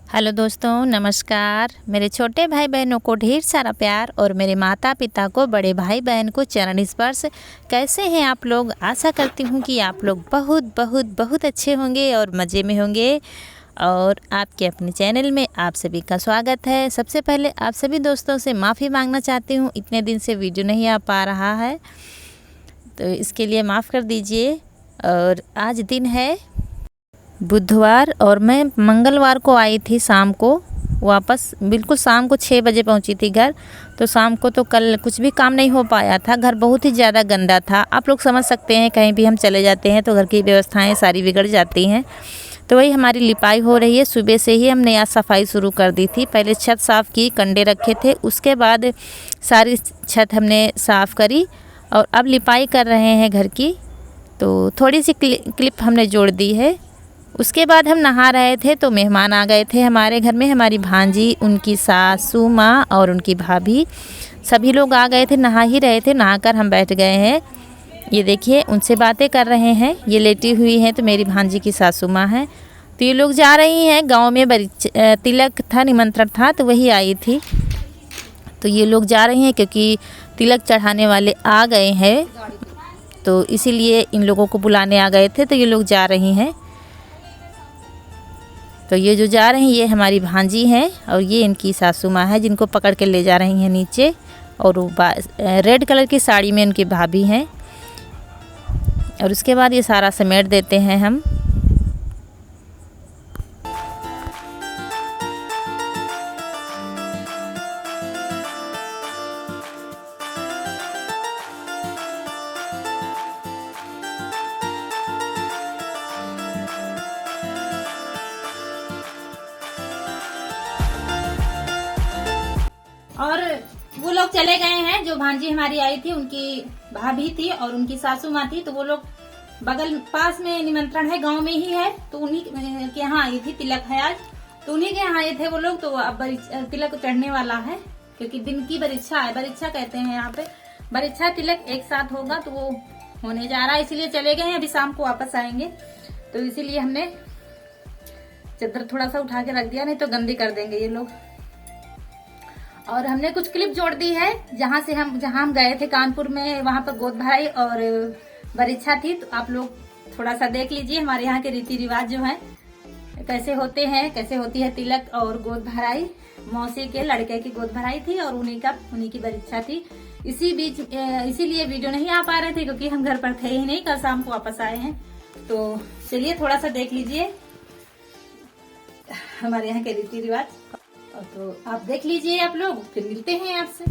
Hello दोस्तों, नमस्कार। मेरे छोटे भाई बहनों को ढेर सारा प्यार और मेरे माता पिता को, बड़े भाई बहन को चरण स्पर्श। कैसे हैं आप लोग? आशा करती हूँ कि आप लोग बहुत बहुत बहुत अच्छे होंगे और मज़े में होंगे। और आपके अपने चैनल में आप सभी का स्वागत है। सबसे पहले आप सभी दोस्तों से माफ़ी मांगना चाहती हूँ, इतने दिन से वीडियो नहीं आ पा रहा है, तो इसके लिए माफ़ कर दीजिए। और आज दिन है बुधवार और मैं मंगलवार को आई थी शाम को वापस, बिल्कुल शाम को 6 बजे पहुंची थी घर। तो शाम को तो कल कुछ भी काम नहीं हो पाया था, घर बहुत ही ज़्यादा गंदा था। आप लोग समझ सकते हैं, कहीं भी हम चले जाते हैं तो घर की व्यवस्थाएं सारी बिगड़ जाती हैं। तो वही हमारी लिपाई हो रही है। सुबह से ही हमने आज सफाई शुरू कर दी थी। पहले छत साफ़ की, कंडे रखे थे, उसके बाद सारी छत हमने साफ़ करी और अब लिपाई कर रहे हैं घर की। तो थोड़ी सी क्लिप हमने जोड़ दी है। उसके बाद हम नहा रहे थे तो मेहमान आ गए थे हमारे घर में। हमारी भांजी, उनकी सासू माँ और उनकी भाभी, सभी लोग आ गए थे। नहा ही रहे थे, नहाकर हम बैठ गए हैं। ये देखिए, उनसे बातें कर रहे हैं। ये लेटी हुई हैं तो मेरी भांजी की सासू माँ हैं। तो ये लोग जा रही हैं गांव में, तिलक था, निमंत्रण था, तो वही आई थी। तो ये लोग जा रही हैं क्योंकि तिलक चढ़ाने वाले आ गए हैं, तो इसीलिए इन लोगों को बुलाने आ गए थे। तो ये लोग जा रही हैं। तो ये जो जा रही हैं ये हमारी भांजी हैं और ये इनकी सासू माँ है, जिनको पकड़ के ले जा रही हैं नीचे। और वो रेड कलर की साड़ी में उनकी भाभी हैं। और उसके बाद ये सारा समेट देते हैं हम। और वो लोग चले गए हैं। जो भांजी हमारी आई थी, उनकी भाभी थी और उनकी सासू माँ थी, तो वो लोग बगल पास में निमंत्रण है, गांव में ही है, तो उन्हीं के यहाँ आई थी। तिलक है आज, तो उन्हीं के यहाँ आए थे वो लोग। तो अब तिलक चढ़ने वाला है, क्योंकि दिन की बरीक्षा है, बरीक्षा कहते हैं यहाँ पे। बरीक्षा तिलक एक साथ होगा, तो वो होने जा रहा है, इसीलिए चले गए हैं। अभी शाम को वापस आएंगे, तो इसीलिए हमने चादर थोड़ा सा उठा के रख दिया, नहीं तो गंदी कर देंगे ये लोग। और हमने कुछ क्लिप जोड़ दी है जहाँ हम गए थे कानपुर में, वहाँ पर गोद भराई और बरीक्षा थी। तो आप लोग थोड़ा सा देख लीजिए हमारे यहाँ के रीति रिवाज जो हैं कैसे होते हैं, कैसे होती है तिलक और गोद भराई। मौसी के लड़के की गोद भराई थी और उन्हीं की बरीक्षा थी। इसीलिए वीडियो नहीं आ पा रहे थे, क्योंकि हम घर पर थे ही नहीं, कल शाम को वापस आए हैं। तो चलिए थोड़ा सा देख लीजिए हमारे यहाँ के रीति रिवाज, तो आप देख लीजिए। आप लोग फिर मिलते हैं आपसे।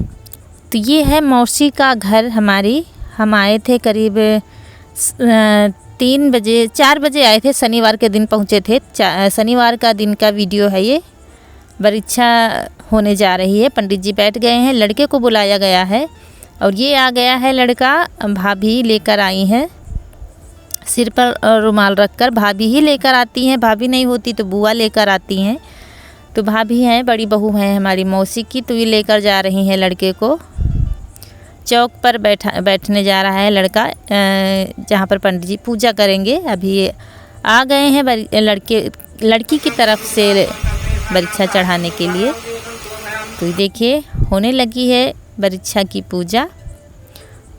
तो ये है मौसी का घर हमारी। हम आए थे करीब 4 बजे आए थे। शनिवार के दिन पहुँचे थे। शनिवार का दिन का वीडियो है ये। बरीक्षा होने जा रही है, पंडित जी बैठ गए हैं, लड़के को बुलाया गया है और ये आ गया है लड़का। भाभी लेकर आई हैं, सिर पर रुमाल रखकर। भाभी ही लेकर आती हैं, भाभी नहीं होती तो बुआ लेकर आती हैं। तो भाभी हैं, बड़ी बहू हैं हमारी मौसी की, तो ये लेकर जा रही हैं लड़के को। चौक पर बैठने जा रहा है लड़का, जहाँ पर पंडित जी पूजा करेंगे। अभी आ गए हैं लड़की की तरफ से बरीक्षा चढ़ाने के लिए। तो देखिए होने लगी है बरीक्षा की पूजा।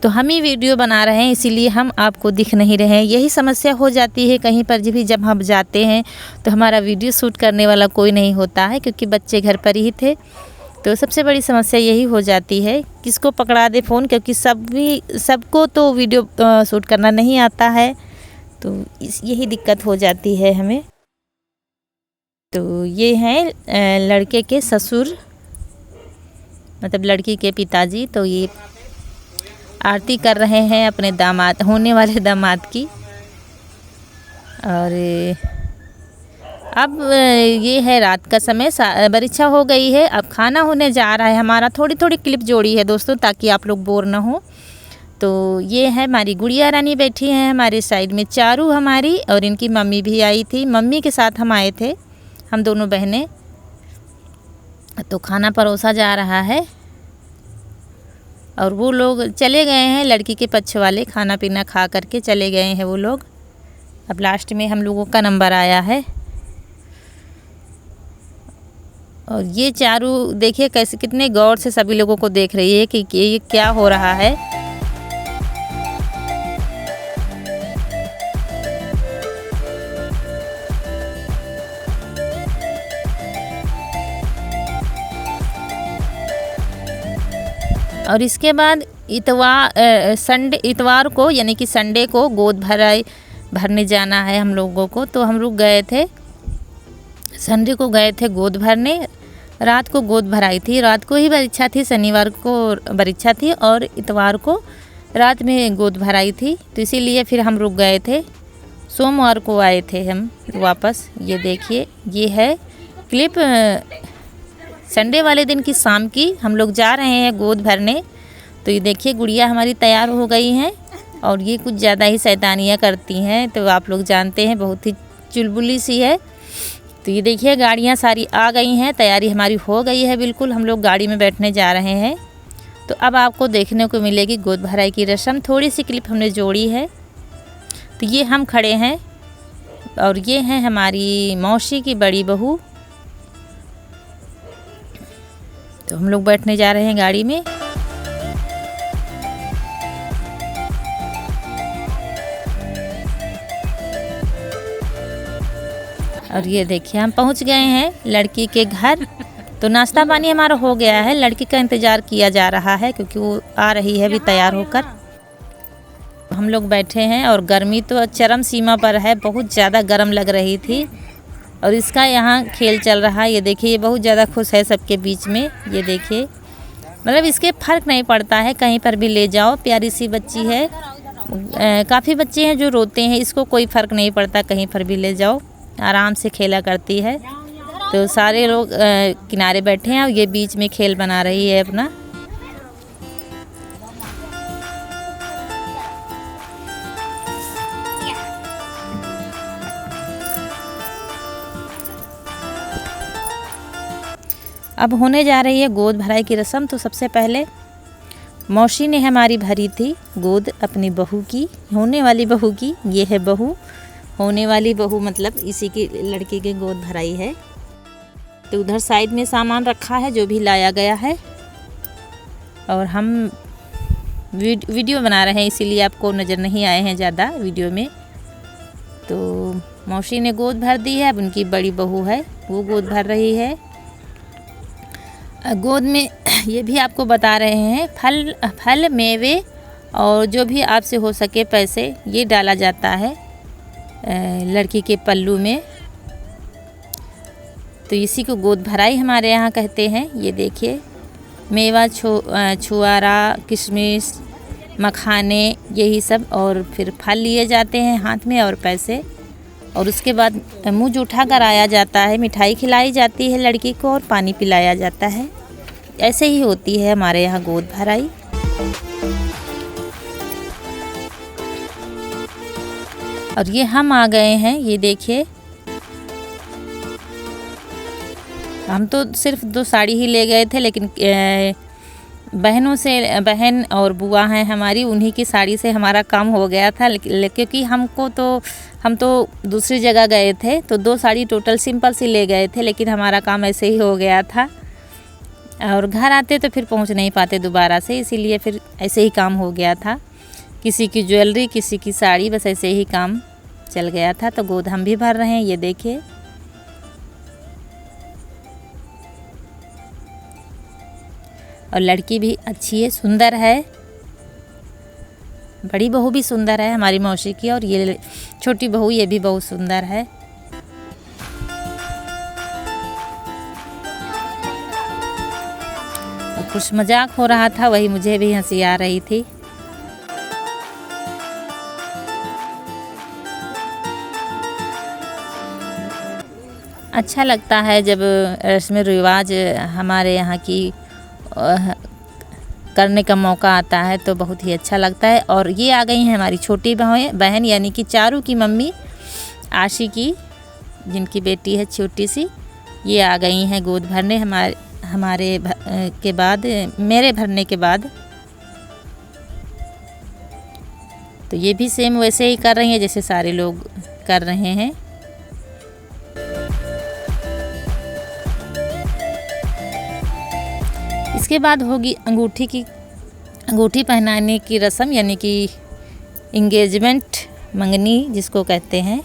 तो हम ही वीडियो बना रहे हैं, इसीलिए हम आपको दिख नहीं रहे हैं। यही समस्या हो जाती है कहीं पर भी, जब हम जाते हैं तो हमारा वीडियो शूट करने वाला कोई नहीं होता है, क्योंकि बच्चे घर पर ही थे। तो सबसे बड़ी समस्या यही हो जाती है, किसको पकड़ा दे फ़ोन, क्योंकि सबको तो वीडियो शूट करना नहीं आता है। तो यही दिक्कत हो जाती है हमें। तो ये हैं लड़के के ससुर, मतलब लड़की के पिताजी। तो ये आरती कर रहे हैं अपने दामाद, होने वाले दामाद की। और अब ये है रात का समय, बरीक्षा हो गई है, अब खाना होने जा रहा है हमारा। थोड़ी थोड़ी क्लिप जोड़ी है दोस्तों, ताकि आप लोग बोर ना हो। तो ये है हमारी गुड़िया रानी बैठी हैं हमारे साइड में, चारू हमारी, और इनकी मम्मी भी आई थी। मम्मी के साथ हम आए थे, हम दोनों बहनें। तो खाना परोसा जा रहा है और वो लोग चले गए हैं, लड़की के पक्ष वाले खाना पीना खा करके चले गए हैं वो लोग। अब लास्ट में हम लोगों का नंबर आया है। और ये चारू देखिए कैसे कितने गौर से सभी लोगों को देख रही है कि ये क्या हो रहा है। और इसके बाद इतवार को यानी कि संडे को गोद भरने जाना है हम लोगों को। तो हम लोग गए थे, संडे को गए थे गोद भरने। रात को गोद भराई थी, रात को ही परीक्षा थी, शनिवार को परीक्षा थी और इतवार को रात में गोद भराई थी। तो इसीलिए फिर हम रुक गए थे, सोमवार को आए थे हम वापस। ये देखिए, ये है क्लिप संडे वाले दिन की शाम की। हम लोग जा रहे हैं गोद भरने। तो ये देखिए गुड़िया हमारी तैयार हो गई हैं और ये कुछ ज़्यादा ही शैतानियाँ करती हैं, तो आप लोग जानते हैं बहुत ही चुलबुली सी है। तो ये देखिए गाड़ियाँ सारी आ गई हैं, तैयारी हमारी हो गई है बिल्कुल। हम लोग गाड़ी में बैठने जा रहे हैं। तो अब आपको देखने को मिलेगी गोद भराई की रस्म। थोड़ी सी क्लिप हमने जोड़ी है। तो ये हम खड़े हैं और ये हैं हमारी मौसी की बड़ी बहू। तो हम लोग बैठने जा रहे हैं गाड़ी में। और ये देखिए हम पहुंच गए हैं लड़की के घर। तो नाश्ता पानी हमारा हो गया है, लड़की का इंतज़ार किया जा रहा है क्योंकि वो आ रही है अभी तैयार होकर। हम लोग बैठे हैं और गर्मी तो चरम सीमा पर है, बहुत ज़्यादा गर्म लग रही थी। और इसका यहाँ खेल चल रहा है। ये देखिए ये बहुत ज़्यादा खुश है सबके बीच में। ये देखिए मतलब इसके फ़र्क नहीं पड़ता है, कहीं पर भी ले जाओ, प्यारी सी बच्ची है। काफ़ी बच्चे हैं जो रोते हैं, इसको कोई फ़र्क नहीं पड़ता, कहीं पर भी ले जाओ, आराम से खेला करती है। तो सारे लोग किनारे बैठे हैं और ये बीच में खेल बना रही है अपना। अब होने जा रही है गोद भराई की रस्म। तो सबसे पहले मौसी ने हमारी भरी थी गोद अपनी बहू की, होने वाली बहू की। ये है बहू, होने वाली बहू मतलब इसी की लड़की की गोद भराई है। तो उधर साइड में सामान रखा है जो भी लाया गया है। और हम वीडियो बना रहे हैं इसीलिए आपको नज़र नहीं आए हैं ज़्यादा वीडियो में। तो मौसी ने गोद भर दी है, अब उनकी बड़ी बहू है वो गोद भर रही है। गोद में ये भी आपको बता रहे हैं फल मेवे और जो भी आपसे हो सके पैसे ये डाला जाता है लड़की के पल्लू में। तो इसी को गोद भराई हमारे यहाँ कहते हैं। ये देखिए मेवा छुआरा किशमिश मखाने यही सब, और फिर फल लिए जाते हैं हाथ में और पैसे। और उसके बाद मुँह जूठा कराया जाता है, मिठाई खिलाई जाती है लड़की को और पानी पिलाया जाता है। ऐसे ही होती है हमारे यहाँ गोद भराई। और ये हम आ गए हैं। ये देखिए हम तो सिर्फ 2 साड़ी ही ले गए थे, लेकिन बहनों से, बहन और बुआ हैं हमारी, उन्हीं की साड़ी से हमारा काम हो गया था। क्योंकि हम तो दूसरी जगह गए थे तो 2 साड़ी टोटल सिंपल सी ले गए थे, लेकिन हमारा काम ऐसे ही हो गया था। और घर आते तो फिर पहुंच नहीं पाते दोबारा से, इसीलिए फिर ऐसे ही काम हो गया था। किसी की ज्वेलरी, किसी की साड़ी, बस ऐसे ही काम चल गया था। तो गोद हम भी भर रहे हैं। ये देखिए और लड़की भी अच्छी है, सुंदर है। बड़ी बहू भी सुंदर है हमारी मौसी की, और ये छोटी बहू ये भी बहुत सुंदर है। और कुछ मजाक हो रहा था, वही मुझे भी हंसी आ रही थी। अच्छा लगता है जब रस्म रिवाज हमारे यहाँ की करने का मौका आता है तो बहुत ही अच्छा लगता है। और ये आ गई हैं हमारी छोटी बहन यानी कि चारू की मम्मी आशी की, जिनकी बेटी है छोटी सी। ये आ गई हैं गोद भरने हमारे के बाद, मेरे भरने के बाद। तो ये भी सेम वैसे ही कर रही हैं जैसे सारे लोग कर रहे हैं। इसके बाद होगी अंगूठी पहनाने की रस्म, यानी कि इंगेजमेंट, मंगनी जिसको कहते हैं।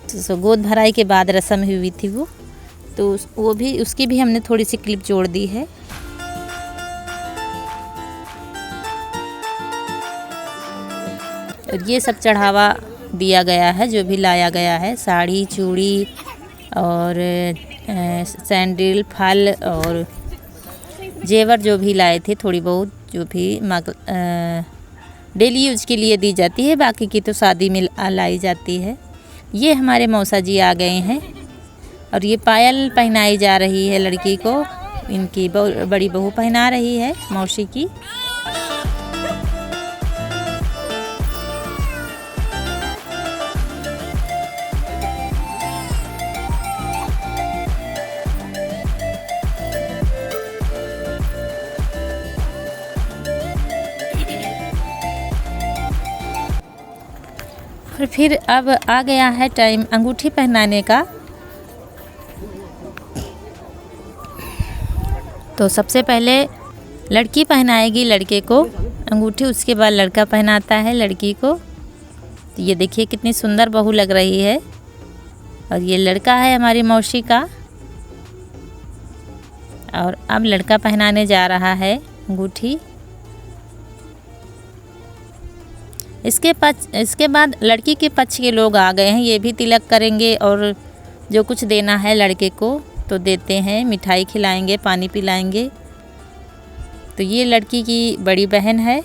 तो गोद भराई के बाद रस्म हुई थी वो, तो वो भी, उसकी भी हमने थोड़ी सी क्लिप जोड़ दी है। और ये सब चढ़ावा दिया गया है, जो भी लाया गया है, साड़ी, चूड़ी और सैंडल, फल और जेवर जो भी लाए थे, थोड़ी बहुत जो भी डेली यूज के लिए दी जाती है, बाकी की तो शादी में लाई जाती है। ये हमारे मौसा जी आ गए हैं और ये पायल पहनाई जा रही है लड़की को, इनकी बड़ी बहू पहना रही है मौसी की। और फिर अब आ गया है टाइम अंगूठी पहनाने का। तो सबसे पहले लड़की पहनाएगी लड़के को अंगूठी, उसके बाद लड़का पहनाता है लड़की को। तो ये देखिए कितनी सुंदर बहू लग रही है। और ये लड़का है हमारी मौसी का, और अब लड़का पहनाने जा रहा है अंगूठी। इसके बाद लड़की के पक्ष के लोग आ गए हैं, ये भी तिलक करेंगे और जो कुछ देना है लड़के को तो देते हैं, मिठाई खिलाएंगे, पानी पिलाएंगे। तो ये लड़की की बड़ी बहन है